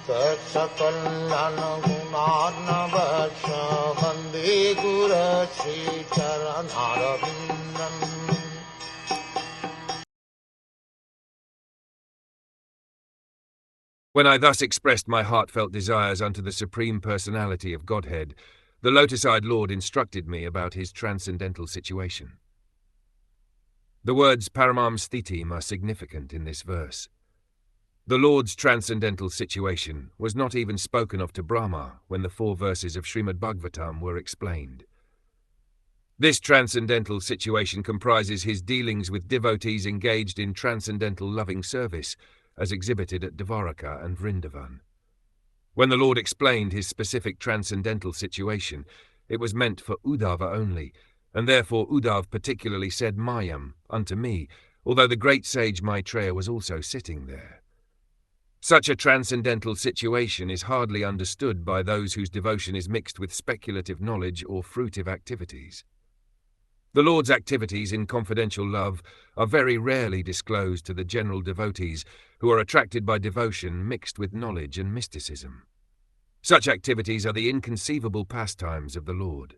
Saksakalyan gunarnavasya Vande Guru Sri Charanarabindam. When I thus expressed my heartfelt desires unto the Supreme Personality of Godhead, the lotus-eyed Lord instructed me about his transcendental situation. The words paramam sthitim are significant in this verse. The Lord's transcendental situation was not even spoken of to Brahma when the 4 verses of Srimad Bhagwatam were explained. This transcendental situation comprises his dealings with devotees engaged in transcendental loving service, as exhibited at Dvaraka and Vrindavan. When the Lord explained his specific transcendental situation, it was meant for Uddhava only, and therefore Uddhav particularly said Mayam unto me, although the great sage Maitreya was also sitting there. Such a transcendental situation is hardly understood by those whose devotion is mixed with speculative knowledge or fruitive activities. The Lord's activities in confidential love are very rarely disclosed to the general devotees who are attracted by devotion mixed with knowledge and mysticism. Such activities are the inconceivable pastimes of the Lord.